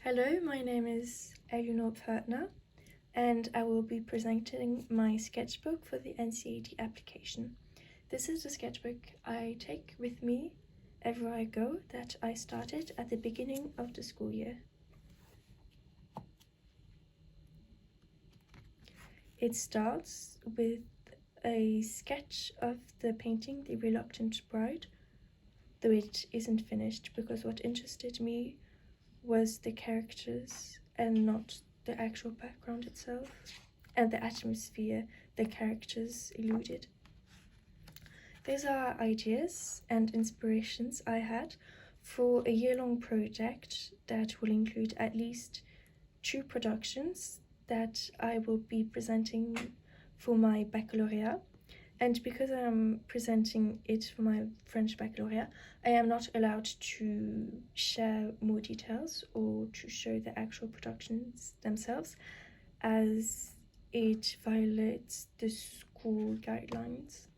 Hello, my name is Eleanor Pförtner and I will be presenting my sketchbook for the NCAD application. This is the sketchbook I take with me everywhere I go that I started at the beginning of the school year. It starts with a sketch of the painting The Reluctant Bride, though it isn't finished because what interested me was the characters and not the actual background itself and the atmosphere the characters eluded. These are ideas and inspirations I had for a year-long project that will include at least 2 productions that I will be presenting for my baccalaureate. And because I am presenting it for my French baccalaureate, I am not allowed to share more details or to show the actual productions themselves, as it violates the school guidelines.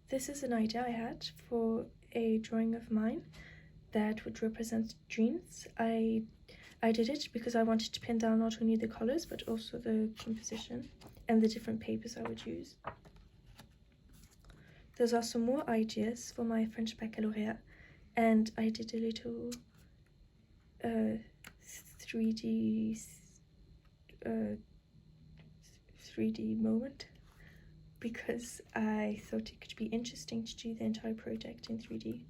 This is an idea I had for a drawing of mine that would represent dreams. I did it because I wanted to pin down not only the colors but also the composition and the different papers I would use. There's also more ideas for my French baccalaureate, and I did a little 3D moment because I thought it could be interesting to do the entire project in 3D.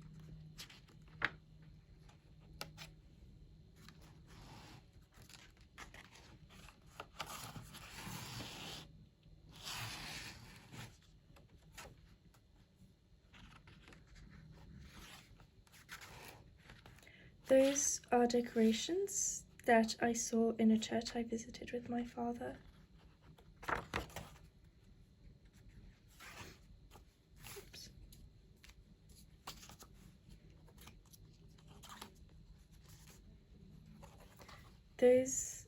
Those are decorations that I saw in a church I visited with my father. Oops. Those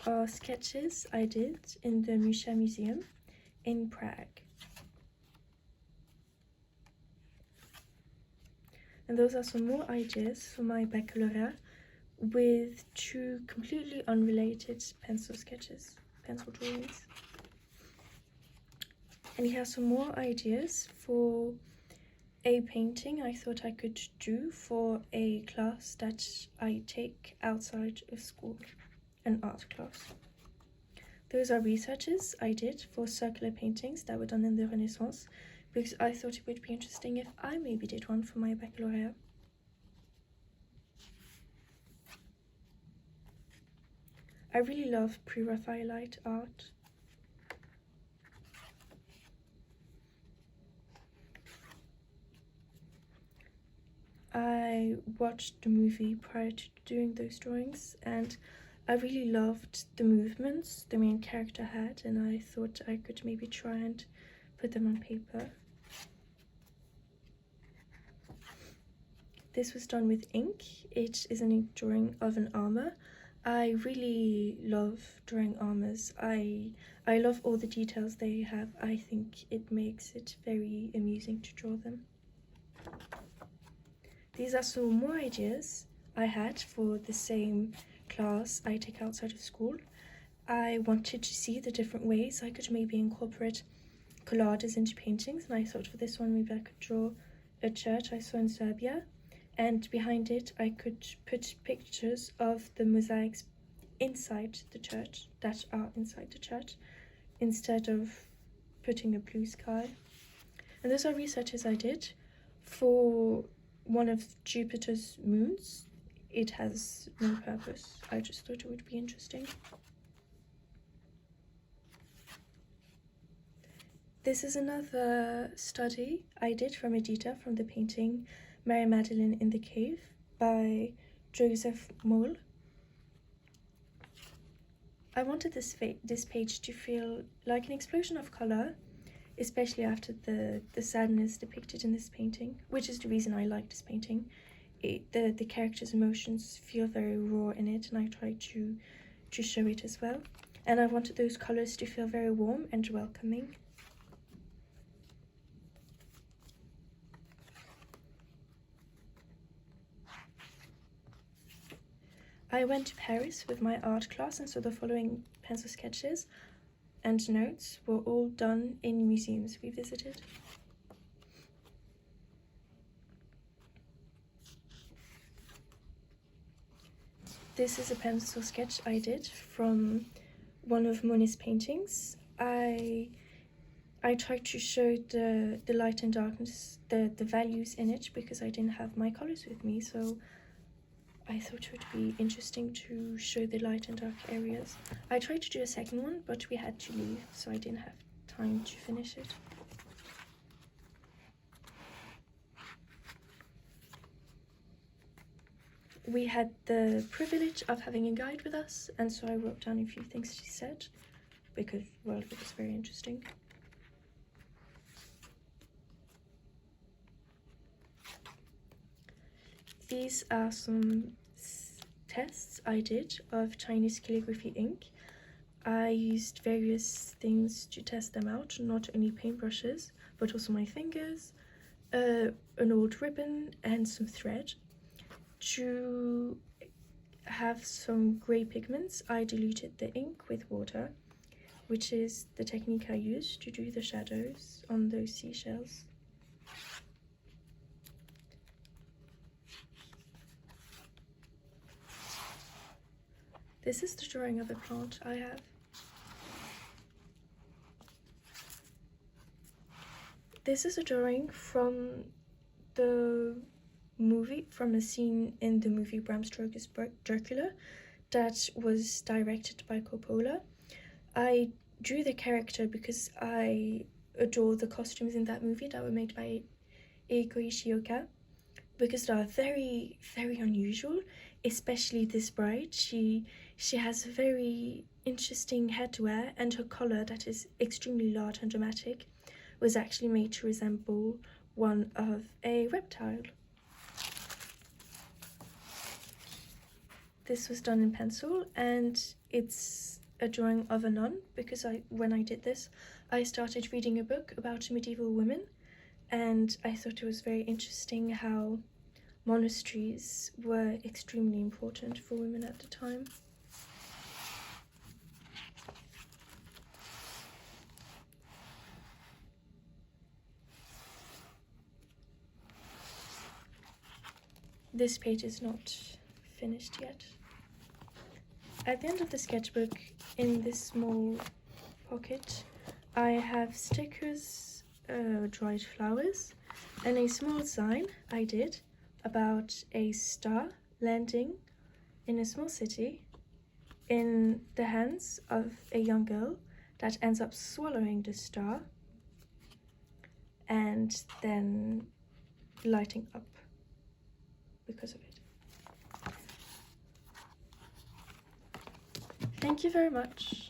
are sketches I did in the Musha Museum in Prague. And those are some more ideas for my baccalaureate with 2 completely unrelated pencil drawings. And here are some more ideas for a painting I thought I could do for a class that I take outside of school, an art class. Those are researches I did for circular paintings that were done in the Renaissance, because I thought it would be interesting if I maybe did one for my baccalaureate. I really love pre-Raphaelite art. I watched the movie prior to doing those drawings and I really loved the movements the main character had, and I thought I could maybe try and put them on paper. This was done with ink. It is an ink drawing of an armor. I really love drawing armors. I love all the details they have. I think it makes it very amusing to draw them. These are some more ideas I had for the same class I take outside of school. I wanted to see the different ways I could maybe incorporate collages into paintings, and I thought for this one maybe I could draw a church I saw in Serbia, and behind it I could put pictures of the mosaics inside the church that are inside the church instead of putting a blue sky. And those are researches I did for one of Jupiter's moons. It has no purpose. I just thought it would be interesting. This is another study I did from Edita from the painting Mary Magdalene in the Cave by Joseph Moll. I wanted this page to feel like an explosion of color, especially after the sadness depicted in this painting, which is the reason I like this painting. The characters' emotions feel very raw in it, and I try to show it as well. And I wanted those colors to feel very warm and welcoming. I went to Paris with my art class, and so the following pencil sketches and notes were all done in museums we visited. This is a pencil sketch I did from one of Monet's paintings. I tried to show the light and darkness, the values in it, because I didn't have my colors with me, so I thought it would be interesting to show the light and dark areas. I tried to do a second one, but we had to leave, so I didn't have time to finish it. We had the privilege of having a guide with us, and so I wrote down a few things she said, because, well, it was very interesting. These are some tests I did of Chinese calligraphy ink. I used various things to test them out, not only paintbrushes, but also my fingers, an old ribbon, and some thread. To have some grey pigments, I diluted the ink with water, which is the technique I used to do the shadows on those seashells. This is the drawing of a plant I have. This is a drawing from the movie, from a scene in the movie Bram Stoker's Dracula that was directed by Coppola. I drew the character because I adore the costumes in that movie that were made by Eiko Ishioka, because they are very, very unusual, especially this bride. She has very interesting headwear, and her collar, that is extremely large and dramatic, was actually made to resemble one of a reptile. This was done in pencil, and it's a drawing of a nun, because when I did this, I started reading a book about medieval women, and I thought it was very interesting how monasteries were extremely important for women at the time. This page is not finished yet. At the end of the sketchbook, in this small pocket, I have stickers, dried flowers, and a small sign I did about a star landing in a small city in the hands of a young girl that ends up swallowing the star and then lighting up because of it. Thank you very much.